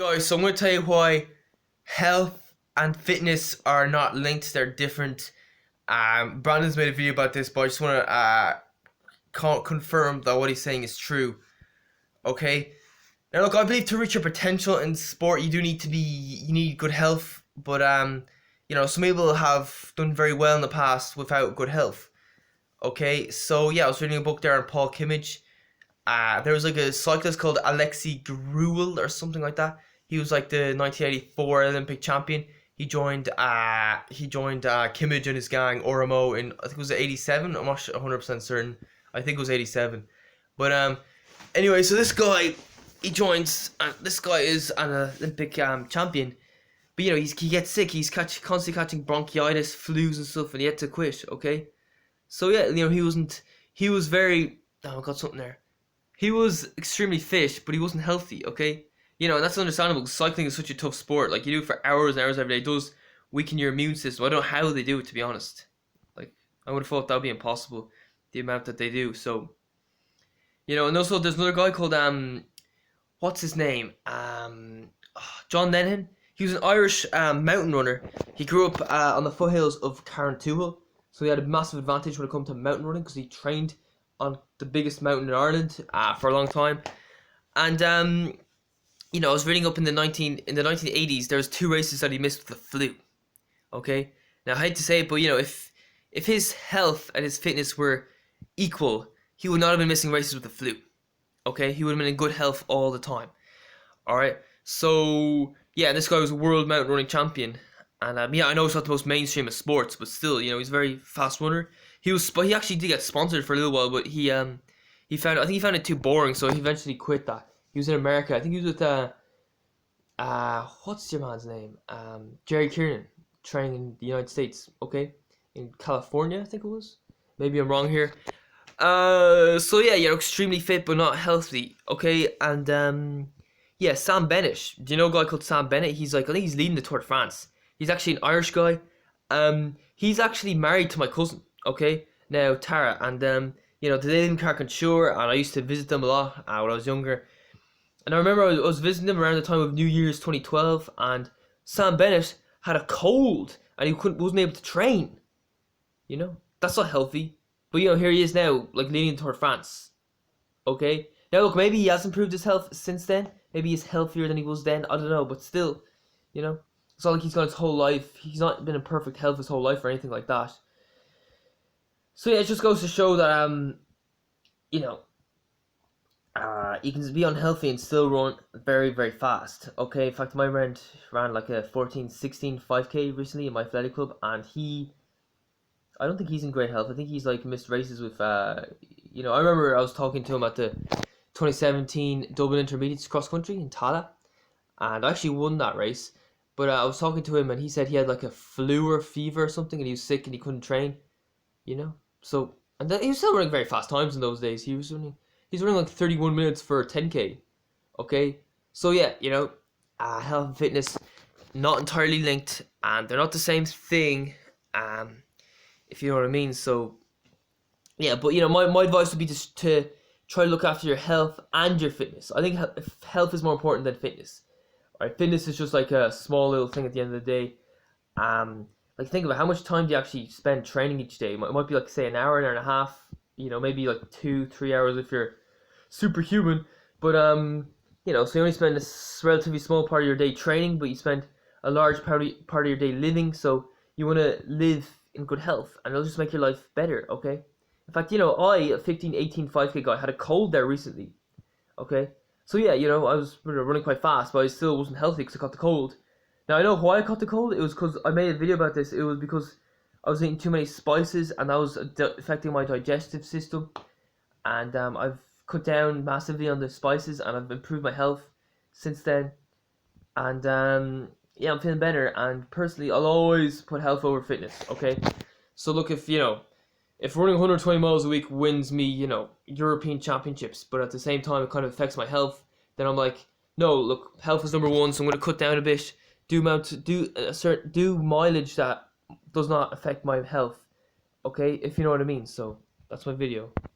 Guys, so I'm going to tell you why health and fitness are not linked, they're different. Brandon's made a video about this, but I just want to confirm that what he's saying is true. Okay? Now look, I believe to reach your potential in sport, you need good health, but some people have done very well in the past without good health. Okay, so yeah, I was reading a book there on Paul Kimmage. There was like a cyclist called Alexei Gruel or something like that. He was like the 1984 Olympic champion. He joined Kimmage and his gang Oramo in, I think it was 87. I'm not 100% certain. I think it was 87. But anyway, so this guy he joins. This guy is an Olympic champion. But he gets sick. He's constantly catching bronchitis, flus and stuff, and he had to quit. Okay, so yeah, he was very. Oh, I got something there. He was extremely fit, but he wasn't healthy, okay? And that's understandable because cycling is such a tough sport. Like, you do it for hours and hours every day. It does weaken your immune system. I don't know how they do it, to be honest. Like, I would have thought that would be impossible, the amount that they do. So, and also there's another guy called, what's his name? John Lennon. He was an Irish mountain runner. He grew up on the foothills of Carrauntoohil. So he had a massive advantage when it comes to mountain running because he trained on the biggest mountain in Ireland for a long time. And I was reading up in the 1980s there was 2 races that he missed with the flu. Okay? Now I hate to say it, but if his health and his fitness were equal, he would not have been missing races with the flu. Okay? He would have been in good health all the time. Alright? So yeah, this guy was a world mountain running champion. And I know it's not the most mainstream of sports, but still, he's a very fast runner. He actually did get sponsored for a little while, but I think he found it too boring, so he eventually quit that. He was in America. I think he was with what's your man's name? Jerry Kiernan, training in the United States. Okay, in California, I think it was. Maybe I'm wrong here. So yeah, you're extremely fit but not healthy. Okay, and yeah, Sam Bennett. Do you know a guy called Sam Bennett? I think he's leading the Tour de France. He's actually an Irish guy. He's actually married to my cousin. Okay, now Tara, and they live in Carconsure, and I used to visit them a lot when I was younger. And I remember I was visiting them around the time of New Year's 2012, and Sam Bennett had a cold, and he wasn't able to train. That's not healthy. But here he is now, like leading the Tour de France. Okay, now look, maybe he has improved his health since then. Maybe he's healthier than he was then. I don't know, but still, it's not like he's gone his whole life. He's not been in perfect health his whole life or anything like that. So yeah, it just goes to show that you can be unhealthy and still run very, very fast. Okay, in fact, my friend ran like a 16 5K recently in my athletic club, and I don't think he's in great health. I think he's like missed races with I remember I was talking to him at the 2017 Dublin Intermediates cross country in Tala, and I actually won that race. But I was talking to him, and he said he had like a flu or fever or something, and he was sick and he couldn't train. So, and he was still running very fast times in those days. He's running like 31 minutes for 10K. Okay, so yeah, health and fitness not entirely linked, and they're not the same thing. If you know what I mean. So yeah, but my advice would be to try to look after your health and your fitness. I think health is more important than fitness. Right, fitness is just like a small little thing at the end of the day. Like think about how much time do you actually spend training each day? It might be like say an hour and a half. Maybe like 2-3 hours if you're superhuman. But so you only spend a relatively small part of your day training, but you spend a large part of your day living. So you want to live in good health, and it'll just make your life better. Okay. In fact, a 15-18 5K guy, had a cold there recently. Okay. So yeah, I was running quite fast, but I still wasn't healthy because I caught the cold. Now I know why I caught the cold. It was because I made a video about this. It was because I was eating too many spices, and that was affecting my digestive system. And I've cut down massively on the spices, and I've improved my health since then. And yeah, I'm feeling better. And personally, I'll always put health over fitness. Okay. So look, if running 120 miles a week wins me, European championships, but at the same time it kind of affects my health, then I'm like, no, look, health is number one, so I'm going to cut down a bit, do mileage that does not affect my health, okay, if you know what I mean. So that's my video.